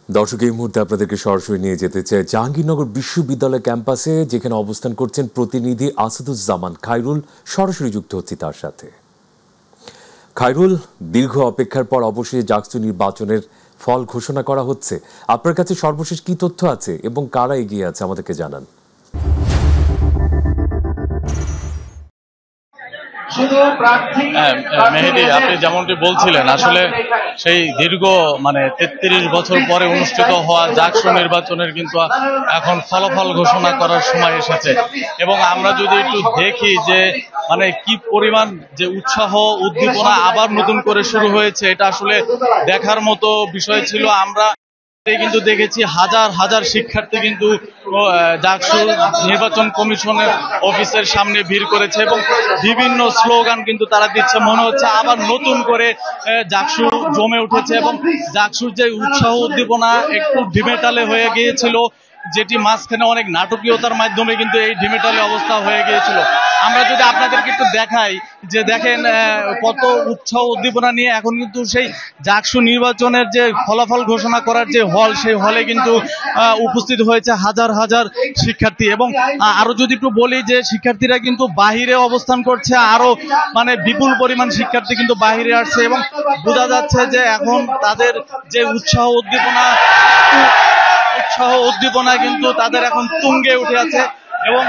দর্শক, এই মুহূর্তে আপনাদেরকে সরাসরি নিয়ে যেতে চাই জাহাঙ্গীরনগর বিশ্ববিদ্যালয় ক্যাম্পাসে, যেখানে অবস্থান করছেন প্রতিনিধি আসাদুজ্জামান খায়রুল। সরাসরি যুক্ত হচ্ছি তার সাথে। খায়রুল, দীর্ঘ অপেক্ষার পর অবশেষে জাকসু নির্বাচনের ফল ঘোষণা করা হচ্ছে। আপনার কাছে সর্বশেষ কি তথ্য আছে এবং কারা এগিয়ে আছে আমাদেরকে জানান। মেহেদী, আপনি যেমনটি বলছিলেন, আসলে সেই দীর্ঘ 33 বছর পরে অনুষ্ঠিত হওয়া জাকসু নির্বাচনের কিন্তু এখন ফলাফল ঘোষণা করার সময় এসেছে। এবং আমরা যদি একটু দেখি যে কি পরিমাণ যে উৎসাহ উদ্দীপনা আবার নতুন করে শুরু হয়েছে, এটা আসলে দেখার মতো বিষয় ছিল। আমরা কিন্তু দেখেছি হাজার হাজার শিক্ষার্থী কিন্তু জাকসু নির্বাচন কমিশনের অফিসের সামনে ভিড় করেছে এবং বিভিন্ন স্লোগান কিন্তু তারা দিচ্ছে। মনে হচ্ছে আবার নতুন করে জাকসু জমে উঠেছে এবং জাকসুর যে উৎসাহ উদ্দীপনা একটু ঢিমেটালে হয়ে গিয়েছিল, যেটি মাঝখানে অনেক নাটকীয়তার মাধ্যমে কিন্তু এই ঢিমেটালে অবস্থা হয়ে গিয়েছিল। আমরা যদি আপনাদেরকে একটু দেখাই যে দেখেন কত উৎসাহ উদ্দীপনা নিয়ে এখন কিন্তু সেই জাকসু নির্বাচনের যে ফলাফল ঘোষণা করার যে হল, সেই হলে কিন্তু উপস্থিত হয়েছে হাজার হাজার শিক্ষার্থী। এবং আরো যদি একটু বলি যে শিক্ষার্থীরা কিন্তু বাহিরে অবস্থান করছে, আরো বিপুল পরিমাণ শিক্ষার্থী কিন্তু বাহিরে আসছে এবং বোঝা যাচ্ছে যে এখন তাদের যে উৎসাহ উদ্দীপনা কিন্তু তাদের এখন তুঙ্গে উঠে আছে। এবং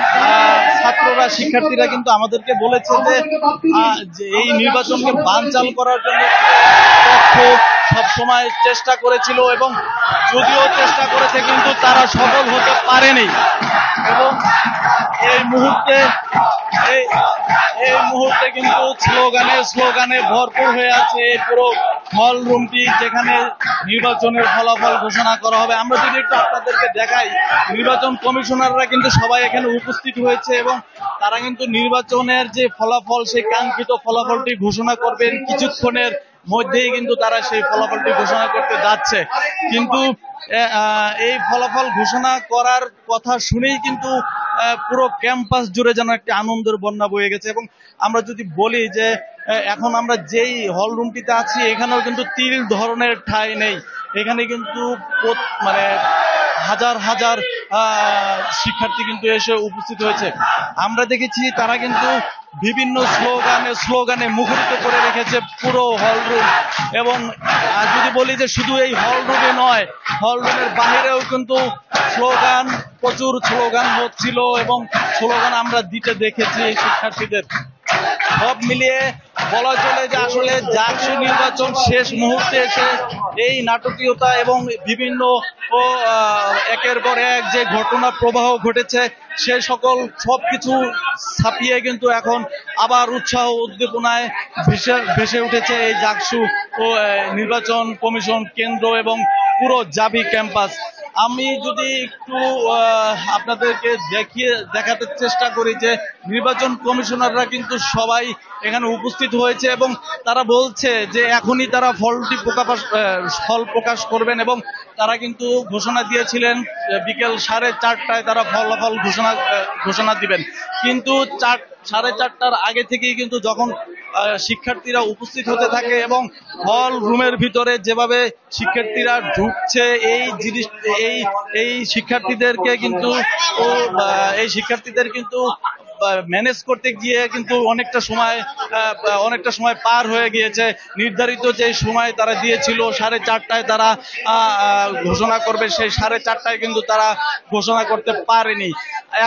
ছাত্ররা, শিক্ষার্থীরা কিন্তু আমাদেরকে বলেছে যে এই নির্বাচনকে বানচাল করার জন্য সবসময় চেষ্টা করেছিল এবং যদিও চেষ্টা করেছে কিন্তু তারা সফল হতে পারেনি। এবং এই মুহূর্তে কিন্তু স্লোগানে ভরপুর হয়ে আছে পুরো হল রুমটি, যেখানে নির্বাচনের ফলাফল ঘোষণা করা হবে। আমরা যদি একটু আপনাদেরকে দেখাই, নির্বাচন কমিশনাররা কিন্তু সবাই এখানে উপস্থিত হয়েছে এবং তারা কিন্তু নির্বাচনের যে ফলাফল, সেই কাঙ্ক্ষিত ফলাফলটি ঘোষণা করবেন কিছুক্ষণের মধ্যেই কিন্তু তারা সেই ফলাফলটি ঘোষণা করতে যাচ্ছে। কিন্তু এই ফলাফল ঘোষণা করার কথা শুনেই কিন্তু পুরো ক্যাম্পাস জুড়ে যেন একটি আনন্দের বন্যা বয়ে গেছে। এবং আমরা যদি বলি যে এখন আমরা যেই হল রুমটিতে আছি, এখানেও কিন্তু তিল ধরনের ঠাঁই নেই। এখানে কিন্তু হাজার হাজার শিক্ষার্থী কিন্তু এসে উপস্থিত হয়েছে। আমরা দেখেছি তারা কিন্তু বিভিন্ন স্লোগানে মুখরিত করে রেখেছে পুরো হল রুম। এবং যদি বলি যে শুধু এই হল রুমে নয়, হল রুমের বাহিরেও কিন্তু প্রচুর স্লোগান হচ্ছিল এবং স্লোগান আমরা দিতে দেখেছি শিক্ষার্থীদের। সব মিলিয়ে বলা চলে যে আসলে জাকসু নির্বাচন শেষ মুহূর্তে এসে এই নাটকীয়তা এবং বিভিন্ন একের পর এক যে ঘটনা প্রবাহ ঘটেছে, সে সবকিছু ছাপিয়ে কিন্তু এখন আবার উৎসাহ উদ্দীপনায় ভেসে উঠেছে এই জাকসু ও নির্বাচন কমিশন কেন্দ্র এবং পুরো জাবি ক্যাম্পাস। আমি যদি একটু আপনাদেরকে দেখাতে চেষ্টা করি যে নির্বাচন কমিশনাররা কিন্তু সবাই এখানে উপস্থিত হয়েছে এবং তারা বলছে যে এখনই তারা ফল প্রকাশ করবেন। এবং তারা কিন্তু ঘোষণা দিয়েছিলেন বিকেল 4:30টায় তারা ফলাফল ঘোষণা দিবেন। কিন্তু 4:30টার আগে থেকেই কিন্তু যখন শিক্ষার্থীরা উপস্থিত হতে থাকে এবং হল রুমের ভিতরে যেভাবে শিক্ষার্থীরা ঢুকছে, এই শিক্ষার্থীদেরকে কিন্তু ম্যানেজ করতে গিয়ে কিন্তু অনেকটা সময় পার হয়ে গিয়েছে। নির্ধারিত যে সময় তারা দিয়েছিল 4:30টায় তারা ঘোষণা করবে, সেই 4:30টায় কিন্তু তারা ঘোষণা করতে পারেনি।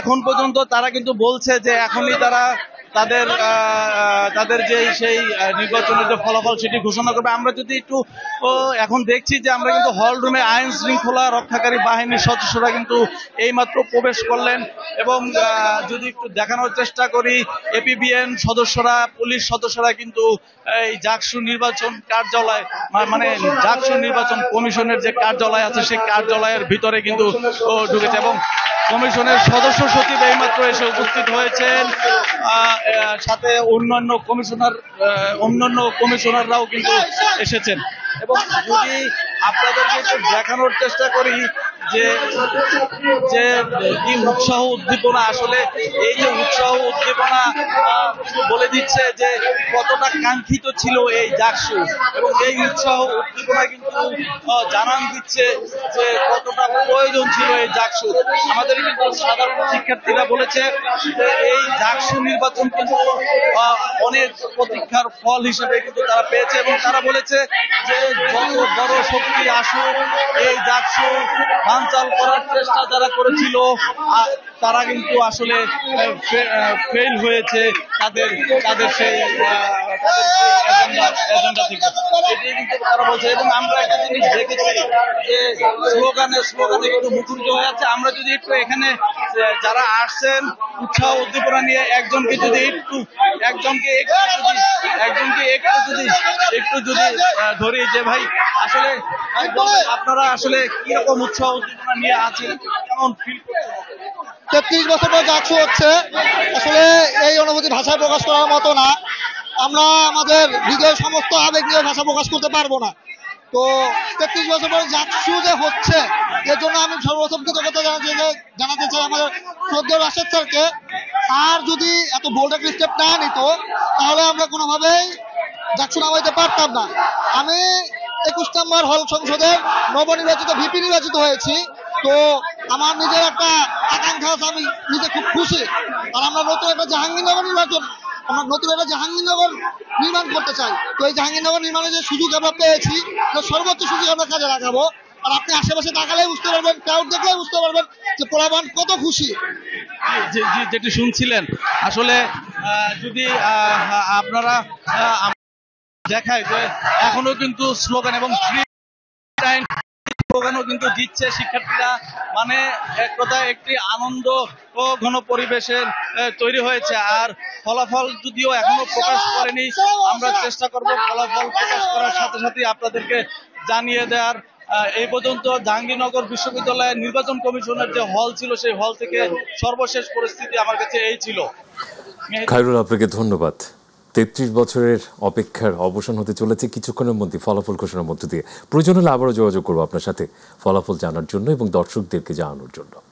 এখন পর্যন্ত তারা কিন্তু বলছে যে এখনই তারা তাদের যে সেই নির্বাচনের যে ফলাফল সেটি ঘোষণা করবে। আমরা যদি একটু এখন দেখছি যে আমরা কিন্তু হল রুমে আইন শৃঙ্খলা রক্ষাকারী বাহিনীর সদস্যরা কিন্তু এইমাত্র প্রবেশ করলেন। এবং যদি একটু দেখানোর চেষ্টা করি, এপিবিএন সদস্যরা, পুলিশ সদস্যরা কিন্তু এই জাকসু নির্বাচন কার্যালয় জাকসু নির্বাচন কমিশনের যে কার্যালয় আছে, সেই কার্যালয়ের ভিতরে কিন্তু ঢুকেছে এবং কমিশনের সদস্য সচিব এইমাত্র এসে উপস্থিত হয়েছেন। সাথে অন্যান্য কমিশনাররাও কিন্তু এসেছেন। এবং যদি আপনাদেরকে একটু দেখানোর চেষ্টা করি যে যে কি উৎসাহ উদ্দীপনা, আসলে এই যে উৎসাহ উদ্দীপনা বলে দিচ্ছে যে কতটা কাঙ্ক্ষিত ছিল এই জাকসু, এবং এই উৎসাহ উদ্দীপনা কিন্তু জানান দিচ্ছে যে কতটা প্রয়োজন ছিল এই জাকসু। আমাদের কিন্তু সাধারণ শিক্ষার্থীরা বলেছে যে এই জাকসু নির্বাচন কিন্তু অনেক প্রতীক্ষার ফল হিসেবে কিন্তু তারা পেয়েছে, এবং তারা বলেছে যে যত বড় শক্তি আসুক এই জাকসু বানচাল করার চেষ্টা যারা করেছিল তারা কিন্তু আসলে ফেল হয়েছে তাদের তাদের সেই এজেন্ডা থেকে, এটাই কিন্তু তারা বলছে। এবং আমরা একটা জিনিস দেখেছি যে স্লোগানে কিন্তু মুখরিত হয়ে যাচ্ছে। আমরা যদি একটু এখানে যারা আসছেন উৎসাহ উদ্দীপনা নিয়ে একজনকে একটু যদি ধরি যে ভাই আসলে আপনারা আসলে কিরকম উৎসাহ উদ্দীপনা নিয়ে আছেন, কেমন ফিল করছেন? 33 বছর পর জাকসু হচ্ছে, আসলে এই অনুভূতি ভাষায় প্রকাশ করার মতো না। আমরা আমাদের হৃদয়ের সমস্ত আবেগ নিয়ে ভাষা প্রকাশ করতে পারবো না। তো 33 বছর পর জাকসু যে হচ্ছে এর জন্য আমি সর্বপ্রথম কৃতজ্ঞতা জানাতে চাই আমাদের শ্রদ্ধেয় রাশেদ স্যারকে। আর যদি এত বোল্ড একটা স্টেপ না নিত তাহলে আমরা কোনোভাবেই জাকসু নামাইতে পারতাম না। আমি 21 নম্বর হল সংসদের নবনির্বাচিত ভিপি নির্বাচিত হয়েছি। তো আমার নিজের একটা আকাঙ্ক্ষা আছে, আমি নিজে খুব খুশি। আর আমরা নতুন একটা জাহাঙ্গীরনগর নির্মাণ করতে চাই। তো এই জাহাঙ্গীরনগর নির্মাণের যে সুযোগ আমরা পেয়েছি সর্বোচ্চ সুযোগ আমরা কাজে লাগাবো। আর আপনি আশেপাশে তাকালেই বুঝতে পারবেন, ক্রাউড দেখলেই বুঝতে পারবেন যে পোলাপান কত খুশি। যেটি শুনছিলেন আসলে যদি আপনারা দেখায় যে এখনো কিন্তু স্লোগান এবং স্লোগানও কিন্তু দিচ্ছে শিক্ষার্থীরা, মানে এক কথায় একটি আনন্দ ও ঘন পরিবেশের তৈরি হয়েছে। আর ফলাফল যদিও এখনো প্রকাশ করেনি, আমরা চেষ্টা করব ফলাফল প্রকাশ করার সাথে সাথে আপনাদেরকে জানিয়ে দেওয়ার। এই পর্যন্ত জাহাঙ্গীরনগর বিশ্ববিদ্যালয়ের নির্বাচন কমিশনের যে হল ছিল সেই হল থেকে সর্বশেষ পরিস্থিতি আমার কাছে এই ছিল। খায়রুল, আপনাকে ধন্যবাদ। 33 বছরের অপেক্ষার অবসান হতে চলেছে কিছুক্ষণের মধ্যে ফলাফল ঘোষণার মধ্য দিয়ে। প্রয়োজন হলে আবারও যোগাযোগ করবো আপনার সাথে ফলাফল জানার জন্য এবং দর্শকদেরকে জানানোর জন্য।